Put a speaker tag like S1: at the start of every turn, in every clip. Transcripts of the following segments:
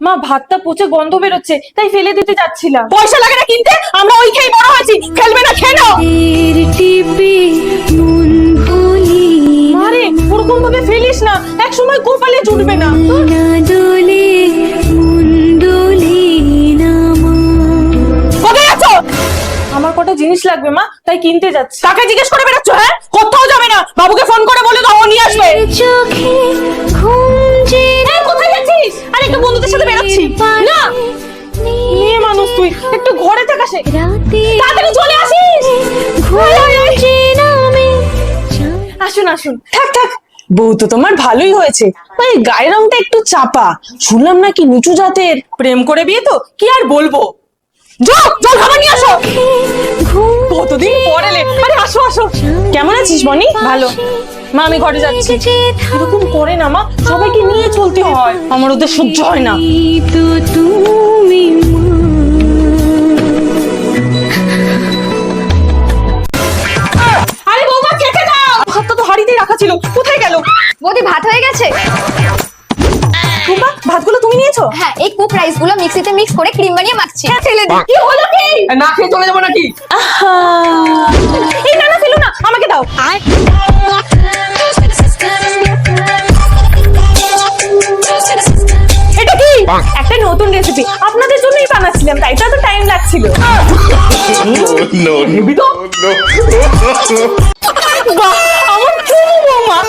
S1: মা ভাতটা পচে গন্ধ বেরোচ্ছে, তাই ফেলে দিতে যাচ্ছিলাম। পয়সা লাগে না কিনতে, আমরা ওই খেয়ে বড় হয়েছি। ফেলবে না, খেয়ে নাও। মারে ওরকম ভাবে ফেলিস না, এক সময় কপালে জুটবে না। কোথায় আছো? আমার কটা জিনিস লাগবে মা, তাই কিনতে যাচ্ছি। কাকে জিজ্ঞেস করে বেরোচ্ছ? হ্যাঁ, কোথাও যাবে না। বাবুকে ফোন করে বলে দাও, ও নিয়ে আসবে। কোথায় যাচ্ছিস? আরে একটু বন্ধুদের সাথে বেরোচ্ছি। না মেয়ে মানুষ তুই, একটু ঘরে থাকা শেখ। তাড়াতাড়ি চলে আসিস। আসুন আসুন। থাক থাক, বউ তো তোমার ভালোই হয়েছে। ওই গায়ের রংটা একটু চাপা, শুনলাম নাকি নিচু জাতের। প্রেম করে বিয়ে তো, কি আর বলবো। যাও জল খাবার নিয়ে আসো। কতদিন পরে এলে। আরে আসো আসো। কেমন আছিস মনি? ভালো মা, আমি ঘরে যাচ্ছি। এরকম করে না মা, সবাইকে নিয়ে চলতে হয়, আমার ওদের সহ্য হয় না। আরে বৌমা খেতে দাও। ভাতটা তো হাঁড়িতেই রাখা ছিল, কোথায় গেল?
S2: বৌদি ভাত হয়ে গেছে।
S1: টুম্পা, ভাতগুলো তুমি নিয়েছো?
S2: হ্যাঁ, এই কুক রাইস গুলো মিক্সিতে মিক্স করে ক্রিম বানিয়ে মাখছি। ফেলে দিই।
S1: কি হলো কি?
S3: না খেয়ে চলে যাবো নাকি?
S1: এই না না, ফেলো না, আমাকে দাও। এটা কি? একটা নতুন রেসিপি, আপনাদের জন্যই বানাচ্ছিলাম, তাই তো এত টাইম লাগছিল।
S3: হেবি তো।
S1: বাহ, আমার চুমু বৌমা।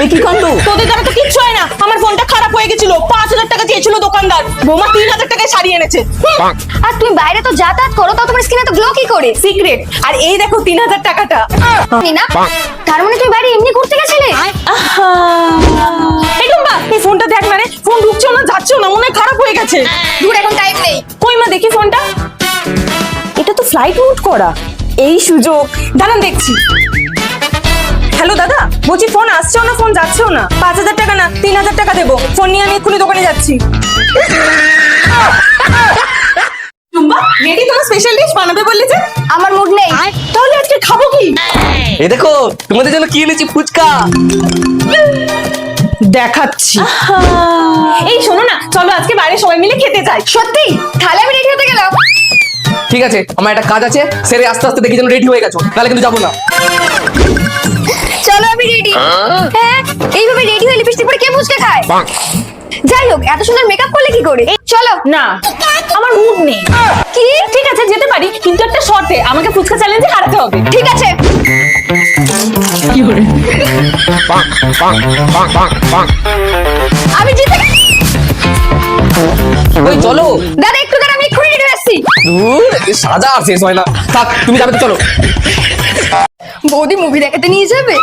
S1: এ কি কাণ্ড? তোদের দ্বারা তো কিচ্ছু হয় না। আমার ফোনটা খারাপ হয়ে গেছিল, ৫,০০০ টাকা দিয়েছিল দোকানদার। বৌমা ৩,০০০ টাকায় সারিয়ে এনেছে।
S2: আর তুমি বাইরে তো যাতায়াত করো, তো তোমার স্কিনে তো গ্লো কি করে?
S1: সিক্রেট। আর এই দেখো ৩,০০০ টাকাটা।
S2: না, তার মানে তুমি বাইরে এমনি ঘুরতে গেছিলে?
S1: এই টুম্পা, এই ফোনটা দেখ না রে, ফোন ঢুকছেও না যাচ্ছেও না, মনে হয় খারাপ হয়ে গেছে।
S2: দূর, এখন টাইম নেই।
S1: কই মা, দেখি ফোনটা। এটা তো ফ্লাইট মোড করা। এই সুযোগ, দাঁড়ান দেখছি। হ্যালো দাদা, বলছি ফোন আসছেও না, ফোন যাচ্ছেও না। ৫,০০০ টাকা না, ৩,০০০ টাকা দেবো। ফোন নিয়ে আমি এক্ষুনি দোকানে যাচ্ছি। টুম্পা, রেডি? তোমার স্পেশাল ডিশ বানাবে বললে যে।
S2: আমার মুড নেই।
S1: তাহলে আজকে খাবো কি?
S3: এই দেখো তোমাদের জন্য কি এনেছি, ফুচকা।
S1: দেখাচ্ছি। এই শোনো না, চলো আজকে বাইরে সবাই মিলে খেতে যাই।
S2: সত্যি? তাহলে আমি রেডি হতে গেলাম।
S3: ঠিক আছে, আমার একটা কাজ আছে, সেরে আস্তে আস্তে দেখি যেন রেডি হয়ে গেছো, তাহলে কিন্তু যাবো না।
S2: চলো আমি রেডি। হ্যাঁ, এইভাবে রেডি হয়ে লিপস্টিক পরে কে ফুচকা খায়? যাই হোক, এত সুন্দর মেকআপ করলে কি করে? চলো।
S1: না, আমার মুড নেই।
S2: কি?
S1: ঠিক আছে যেতে পারি, কিন্তু একটা শর্তে, আমাকে ফুচকা চ্যালেঞ্জে হারাতে হবে।
S2: ঠিক আছে। আমি জিতে গেছি।
S3: ওই চলো।
S2: দাদা একটু দাঁড়া, আমি এক্ষুনি রেডি হয়ে আসছি।
S3: ধুর, এই সাজা আর শেষ হয় না। থাক, তুমি যাবে তো চলো।
S2: বৌদি মুভি দেখাতে নিয়ে যাবে?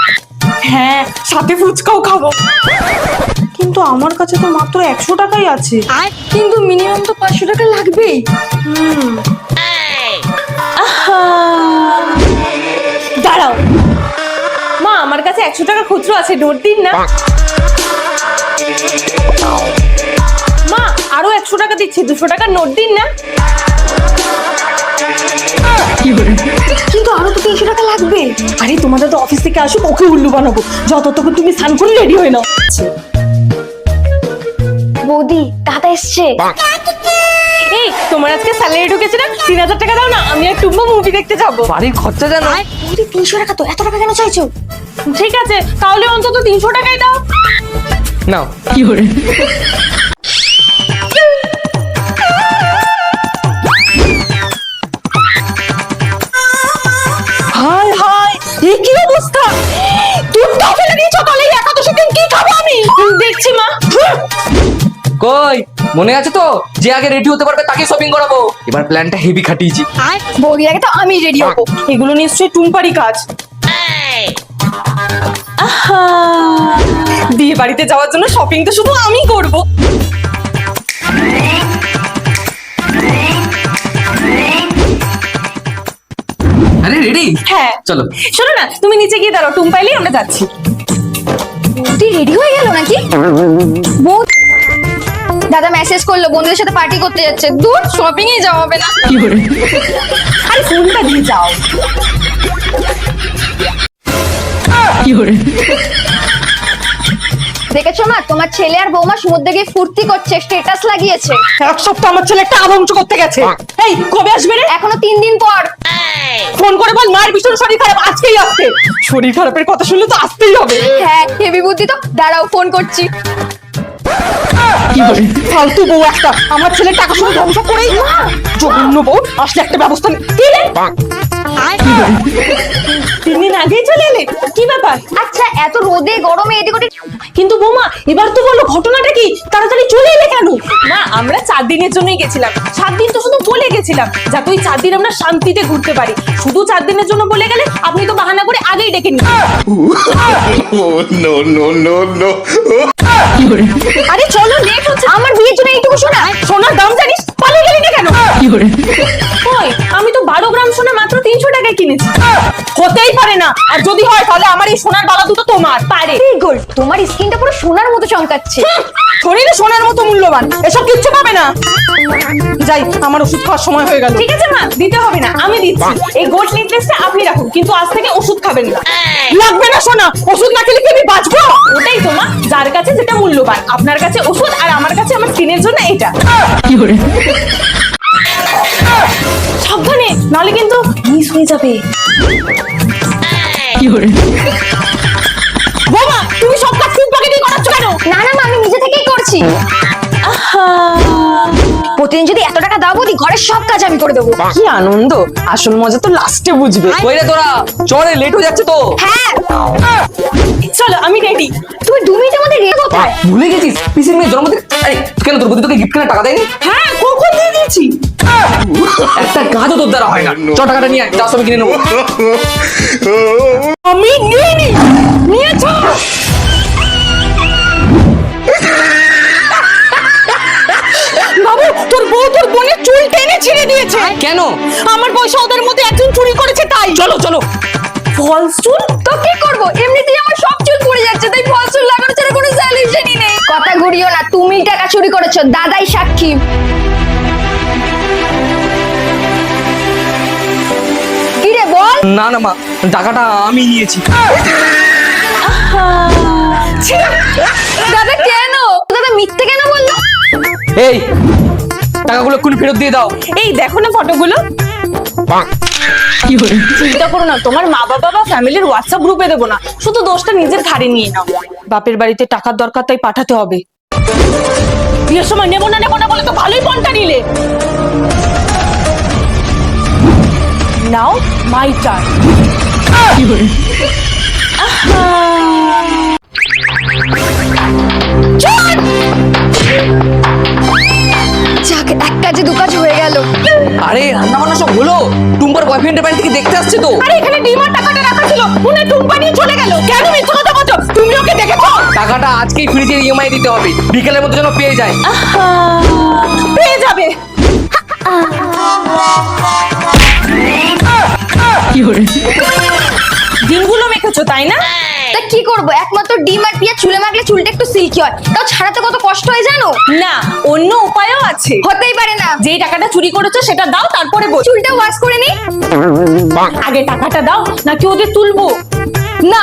S1: হ্যাঁ, সাথে ফুচকাও খাবো। কিন্তু আমার কাছে তো মাত্র ১০০ টাকাই আছে।
S2: কিন্তু মিনিমাম তো ৫০০ টাকা লাগবেই।
S1: দাঁড়াও মা, আমার কাছে ১০০ টাকা খুচরো আছে, নোট দিন না। মা, আরো ১০০ টাকা দিচ্ছি, ২০০ টাকার নোট দিন না। কিন্তু আরো তো ৩০০ টাকা লাগবে। আরে তোমাদের তো অফিস থেকে আসুক, ওকে উল্লু বানাবো। যতটুকু তুমি স্নান করে রেডি হয়ে নাও।
S2: বৌদি দাদা এসছে।
S1: এই তোমার আজকে স্যালারি ঢুকেছে না? ৩,০০০ টাকা দাও না, আমি আর টুম্পা মুভি দেখতে যাবো।
S3: বাড়ির খরচা জানো?
S2: বৌদি ৩০০ টাকা তো, এত টাকা কেন চাইছো?
S1: ঠিক আছে, তাহলে অন্তত ৩০০ টাকাই দাও।
S3: নাও।
S1: হায় হায়, এ কি অবস্থা? দুধটাও ফেলে দিয়েছো, তাহলে এই একাদশীর দিন কি খাবো আমি? দেখছি মা।
S3: কই, মনে আছে তো, যে আগে রেডি হতে পারবে তাকে শপিং করাবো। এবার প্ল্যানটা হেভি খাটিয়েছি।
S2: বৌদির আগে তো আমি রেডি হবো।
S1: এগুলো নিশ্চয়ই টুম্পারি কাজ। বিয়ে বাড়িতে যাওয়ার জন্য শপিং তো শুধু আমি করব।
S3: আরে রেডি?
S1: হ্যাঁ
S3: চলো।
S1: শোনো না, তুমি নিচে গিয়ে দাঁড়াও, টুম্পা এলেই আমরা যাচ্ছি।
S2: বৌদি রেডি হয়ে গেল নাকি? দাদা মেসেজ করলো বন্ধুদের সাথে পার্টি করতে যাচ্ছে। দূর, শপিং এ যাওয়া হবে না।
S1: আরে ফোনটা দিয়ে যাও।
S2: দেখেছো মা, তোমার ছেলে আর বৌমা সমুদ্রে গিয়ে ফুর্তি করছে, স্ট্যাটাস লাগিয়েছে।
S1: এক সপ্তাহ আমার ছেলে একটা আদংশ করতে গেছে। এই কবে আসবে রে?
S2: এখনো 3 দিন পর।
S1: ফোন করে বল মায়ের ভীষণ শরীর খারাপ, আজকেই আসতে। শরীর খারাপের কথা শুনলে তো আসতেই হবে।
S2: হ্যাঁ, হেভি বুদ্ধি তো, দাঁড়াও ফোন করছি।
S1: ফালতু বউ একটা, আমার ছেলের টাকা শুনে ধ্বংস করেই জঘন্য বউ। আসলে একটা ব্যবস্থা নে। কি রে? 3 দিন আগেই চলে এলে, কি ব্যাপার?
S2: আচ্ছা, এত রোদে গরমে এদিক ওদিক।
S1: কিন্তু বৌমা এবার তো বলো ঘটনাটা কি, তাড়াতাড়ি চলে এলে কেন? না আমরা 4 দিনের জন্যই গেছিলাম। 7 দিন তো শুধু বলে গেছিলাম, যাতে ওই 4 দিন আমরা শান্তিতে ঘুরতে পারি। শুধু 4 দিনের জন্য বলে গেলে আপনি তো বাহানা করে আগেই ডেকে নিন।
S4: Oh, no, no, no, no.
S2: আরে চলো, লেট হচ্ছে। আমার বিয়ের জন্য এইটুকু সোনা।
S1: সোনার দাম জানিস? পালিয়ে গেলি না কেন? ওই আমি তো 12 গ্রাম সোনা মাত্র 300 টাকায় কিনেছি। হতেই পারে না, আর যদি হয় তাহলে আমার এই সোনার বালা দুটো তোমার। পারে
S2: গোল্ড, তোমার স্কিনটা পুরো সোনার মতো চমকাচ্ছে।
S1: শরীরে সোনার মতো মূল্যবান, এসব কিচ্ছু পাবে না। যাই, আমার ওষুধ খাওয়ার সময় হয়ে গেল। ঠিক আছে মা, দিতে হবে না, আমি দিচ্ছি। এই গোল্ড নেকলেসটা আপনি রাখুন, কিন্তু আজ থেকে ওষুধ খাবেন না। লাগবে না সোনা, ওষুধ না খেলে কি আমি বাঁচবো? ওটাই তো মা, যার কাছে যেটা মূল্যবান। আপনার কাছে ওষুধ আর আমার কাছে আমার স্কিনের জন্য এটা। সাবধানে, নাহলে কিন্তু মিস হয়ে যাবে। বাবা তুমি সব কাজ ফুড প্যাকেটই করাচ্ছ কেন?
S2: না না মা, আমি নিজে থেকেই করছি। প্রতিদিন যদি এত টাকা দাও বৌদি, ঘরের সব কাজ আমি করে দেবো।
S1: কি আনন্দ, আসল মজা তো লাস্টে বুঝবে।
S3: কই রে তোরা, চলে লেট হয়ে যাচ্ছে তো।
S2: হ্যাঁ,
S1: চলো আমি রেডি।
S2: তুমি 2 মিনিটের মধ্যে রেডি কোথায়?
S3: ভুলে গেছিস পিসির মেয়ের জন্মদিন। আরে কেন তোর বুদ্ধি তোকে গিফট কেনার টাকা দেয়নি?
S1: হ্যাঁ কখন দিয়ে দিয়েছি।
S3: একটা কাজও তোর দ্বারা হয় না। চ টাকাটা নিয়ে আয়, যা সব কিনে নেবো।
S1: আমি নিইনি, নিয়েছো। বাবু তোর বউ তোর বোনের চুল টেনে ছিঁড়ে দিয়েছে।
S3: কেন?
S1: আমার পয়সা ওদের মধ্যে একজন চুরি করেছে তাই।
S3: চলো চলো।
S2: ফলস চুল তো কি করব, এমনিতেই আমার সব চুল পড়ে যাচ্ছে, তাই ফলস চুল লাগানো ছাড়া কোনো সলিউশনই নেই। কথা ঘুরিও না, তুমি টাকা চুরি করেছো, দাদাই সাক্ষী। কি রে বল?
S3: না না মা, টাকাটা আমি নিয়েছি।
S2: দাদা কেন? দাদা মিথ্যে কেন বললো?
S3: এই টাকাগুলো এক্ষুনি ফেরত দিয়ে দাও।
S1: এই দেখো না ফটোগুলো। চিন্তা করো না, তোমার মা বাবা বা ফ্যামিলির হোয়াটসঅ্যাপ গ্রুপে দেবো না, শুধু দোষটা নিজের ঘাড়ে নিয়ে নাও। বাপের বাড়িতে টাকার দরকার, তাই পাঠাতে হবে। বিয়ের সময় নেবো না বলে তো ভালোই পণটা নিলে। নাও মাই টার্ন।
S2: যাক, এক কাজে 2 কাজ হয়ে গেল।
S3: আরে রান্না বান্না সব হলো, টুম্পার বয়ফ্রেন্ডের বাড়ি থেকে দেখতে আসছে তো।
S1: আরে এখানে ডিমার টাকাটা রাখা ছিল, উনি টুম্পা নিয়ে চলে গেল। কেন মিথ্যা কথা বলছো? তুমি ওকে দেখেছো?
S3: টাকাটা আজকেই ফ্রিজের ইএমআই দিতে হবে, বিকেলের মধ্যে যেন পেয়ে যায়।
S1: পেয়ে যাবে। দিনগুলো মেখেছো তাই না?
S2: তা কি করব, একমাত্র ডিম আর পিঁয়াজ চুলে মাখলে চুলটা একটু সিল্কি হয়, তাও ছাড়াতে কত কষ্ট হয় জানো?
S1: না, অন্য উপায়ও আছে।
S2: হতেই পারে না।
S1: যেই টাকাটা চুরি করেছো সেটা দাও, তারপরে বল।
S2: চুলটা ওয়াশ করে নি।
S1: আগে টাকাটা দাও, নাকি ওদের তুলবো?
S2: না,